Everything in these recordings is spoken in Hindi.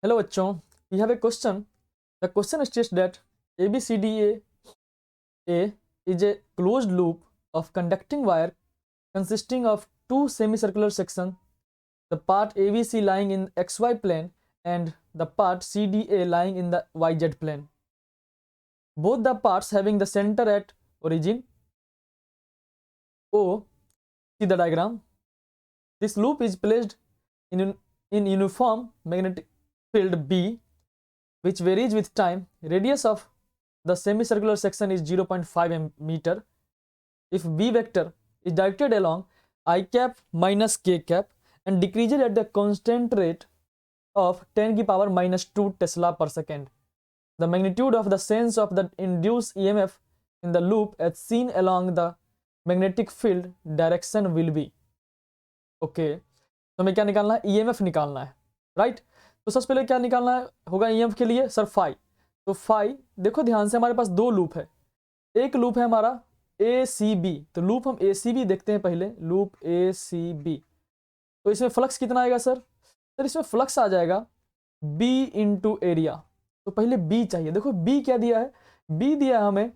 Hello बच्चों, we have a question. The question states that ABCDA is a closed loop of conducting wire consisting of two semicircular sections, the part ABC lying in XY plane and the part CDA lying in the YZ plane. Both the parts having the center at origin O. See the diagram. This loop is placed in uniform magnetic field B, which varies with time. Radius of the semicircular section is 0.5 meter. If B vector is directed along I cap minus K cap and decreases at the constant rate of 10 to the power minus 2 Tesla per second, the magnitude of the sense of the induced EMF in the loop as seen along the magnetic field direction will be. Okay तो हमें क्या निकालना है? ईएमएफ निकालना है, राइट। तो सबसे पहले क्या निकालना है होगा ईएमएफ के लिए? Sir phi. तो फाई देखो ध्यान से, हमारे पास दो लूप है। एक लूप है हमारा ए सी बी, तो लूप हम ए सी बी देखते हैं पहले, लूप ए सी बी। तो इसमें फ्लक्स कितना आएगा सर? सर इसमें फ्लक्स आ जाएगा बी इंटू एरिया। तो पहले बी चाहिए। देखो बी क्या दिया है? बी दिया है हमें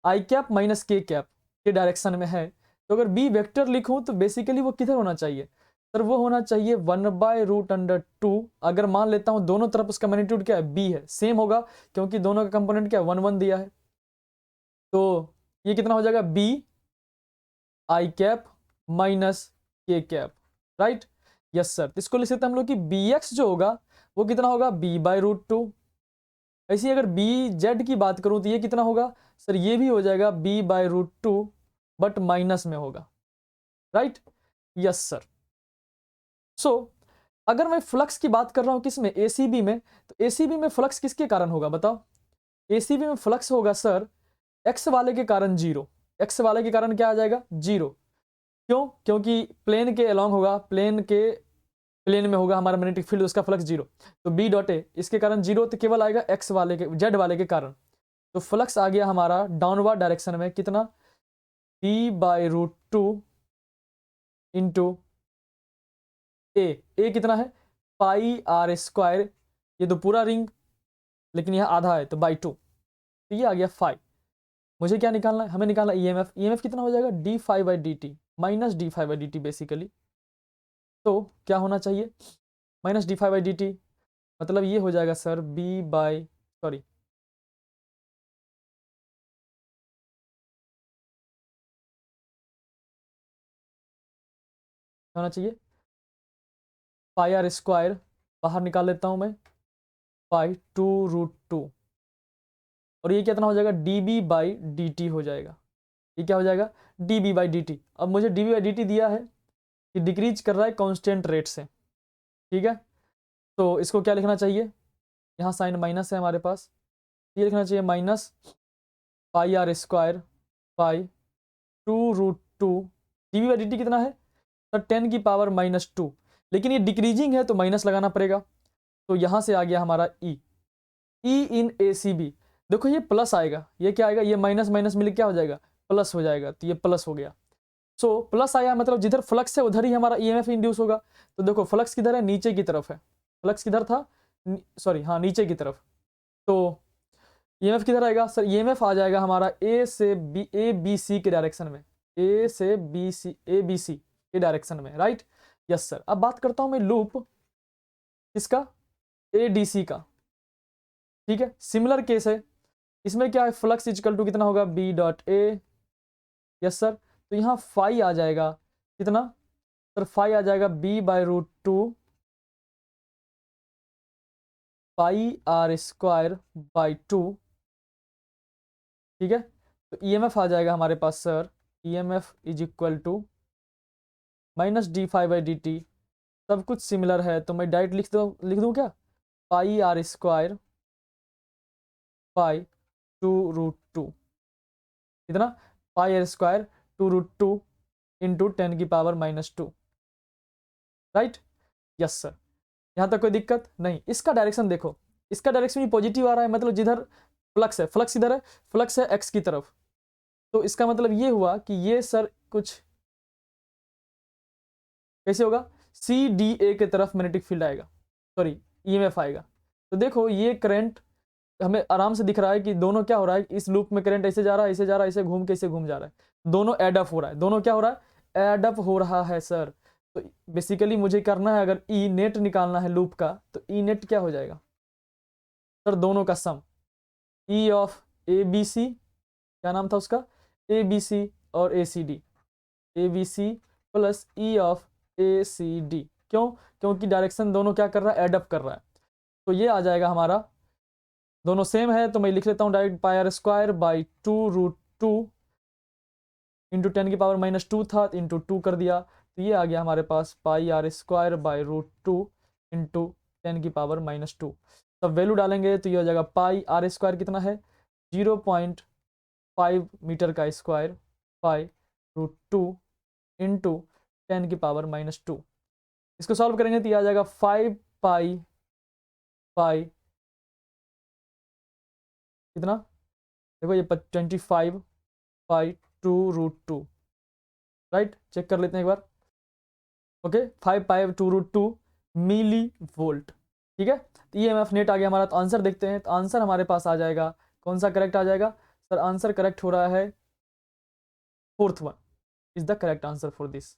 आई कैप माइनस के कैप के डायरेक्शन में है। तो अगर बी वेक्टर लिखूं तो बेसिकली वो किधर होना चाहिए सर? वो होना चाहिए 1/√2। अगर मान लेता हूं दोनों तरफ उसका मैग्नीट्यूड क्या है? बी है, सेम होगा क्योंकि दोनों का कंपोनेंट क्या है? 1 1 दिया है। तो ये कितना हो जाएगा? बी आई कैप माइनस के कैप, राइट। Yes sir. इसको लिख सकते हैं हम लोग कि बी एक्स जो होगा वो कितना होगा? b/√2। ऐसी अगर बी जेड की बात करूं तो ये कितना होगा सर? ये भी हो जाएगा b/√2 बट माइनस में होगा, राइट। Yes sir. सो अगर मैं फ्लक्स की बात कर रहा हूं किसमें? एसीबी में। तो एसीबी में फ्लक्स किसके कारण होगा बताओ? एसीबी में फ्लक्स होगा सर एक्स वाले के कारण 0। एक्स वाले के कारण क्या आ जाएगा? 0। क्यों? क्योंकि प्लेन के अलॉन्ग होगा, प्लेन में होगा हमारा मैग्नेटिक फील्ड, उसका फ्लक्स 0। तो बी डॉट ए इसके कारण 0 तो केवल आएगा एक्स वाले के, जेड वाले के कारण। तो फ्लक्स आ गया हमारा डाउनवर्ड डायरेक्शन में कितना? b/√2 इंटू ए कितना है? πr²। ये तो पूरा रिंग, लेकिन यह आधा है तो बाई 2। तो ये आ गया 5। मुझे क्या निकालना है? हमें निकालना ईएमएफ। ईएमएफ कितना हो जाएगा? d∅dt minus d∅dt basically. तो क्या होना चाहिए? माइनस d∅dt मतलब ये हो जाएगा सर होना चाहिए πr², बाहर निकाल लेता हूं मैं, π2√2। और ये कितना हो जाएगा? dB/dt हो जाएगा। ये क्या हो जाएगा? dB/dt। अब मुझे dB/dt दिया है कि डिक्रीज कर रहा है कांस्टेंट रेट से, ठीक है। तो इसको क्या लिखना चाहिए? यहाँ साइन माइनस है हमारे पास, ये लिखना चाहिए माइनस πr² π2√2। dB/dt कितना है सर? 10 की पावर माइनस 2। लेकिन ये डिक्रीजिंग है तो माइनस लगाना पड़ेगा। तो यहाँ से आ गया हमारा ई इन ए सी बी। देखो ये प्लस आएगा, ये क्या आएगा? ये माइनस माइनस मिल क्या हो जाएगा? प्लस हो जाएगा। तो ये प्लस हो गया। सो प्लस आया मतलब जिधर फ्लक्स है उधर ही हमारा ईएमएफ इंड्यूस होगा। तो देखो फ्लक्स किधर है? नीचे की तरफ है। फ्लक्स किधर था? सॉरी हाँ, नीचे की तरफ। तो ईएमएफ किधर आएगा सर? ईएमएफ आ जाएगा हमारा ए बी सी के डायरेक्शन में, ए बी सी के डायरेक्शन में, राइट। Yes sir. अब बात करता हूं मैं लूप किसका? एडीसी का, ठीक है। सिमिलर केस है, इसमें क्या है? फ्लक्स इक्वल टू कितना होगा? B dot A. Yes sir. तो यहाँ फाई आ जाएगा कितना सर? फाई आ जाएगा b/√2 πr²/2, ठीक है। तो ईएमएफ आ जाएगा हमारे पास sir, EMF is equal to minus d∅dt। सब कुछ सिमिलर है तो मैं डायरेक्ट लिख दूँ क्या? πr² π2√2 कितना? πr² 2√2 इंटू 10 की power minus 2, right. Yes sir. यहाँ तक कोई दिक्कत नहीं। इसका डायरेक्शन देखो, इसका डायरेक्शन भी पॉजिटिव आ रहा है, मतलब जिधर फ्लक्स है, फ्लक्स इधर है, फ्लक्स है एक्स की तरफ। तो इसका मतलब ये हुआ कि ये सर कुछ कैसे होगा? सी डी ए के तरफ मैग्नेटिक फील्ड आएगा, सॉरी ईएमएफ आएगा। तो देखो ये करंट हमें आराम से दिख रहा है कि दोनों क्या हो रहा है, इस लूप में करंट ऐसे जा रहा है, ऐसे जा रहा है, ऐसे घूम के ऐसे घूम जा रहा है, दोनों एड अप हो रहा है, दोनों क्या हो रहा है, एड अप हो रहा है सर। तो बेसिकली मुझे करना है, अगर ई नेट निकालना है लूप का, तो ई नेट क्या हो जाएगा सर, दोनों का सम, ई ऑफ ए बी सी, क्या नाम था उसका, ए बी सी और A C D, A B C plus E of A C D. क्यों? क्योंकि डायरेक्शन दोनों क्या कर रहा है, एडअप कर रहा है। तो ये आ जाएगा हमारा, दोनों सेम है तो मैं लिख लेता हूँ direct, pi R square by 2√2 into 10⁻⁻2 था, इंटू 2 कर दिया, तो ये आ गया हमारे पास पाई आर स्क्वायर बाई √2 इंटू 10⁻⁻2। तब वैल्यू डालेंगे तो ये हो जाएगा पाई आर स्क्वायर कितना है, 0.5 मीटर का स्क्वायर पाई √2 इंटू 10⁻⁻2। इसको सॉल्व करेंगे तो ये आ जाएगा 5 पाई पाई कितना, देखो ये 25 पाई 2√2, राइट, चेक कर लेते हैं एक बार। ओके, 5 पाई 2√2 मिली वोल्ट, ठीक है। तो ईएमएफ नेट आ गया हमारा। तो आंसर देखते हैं, तो आंसर हमारे पास आ जाएगा, कौन सा करेक्ट आ जाएगा सर, आंसर करेक्ट हो रहा है 4th one is the correct answer for this.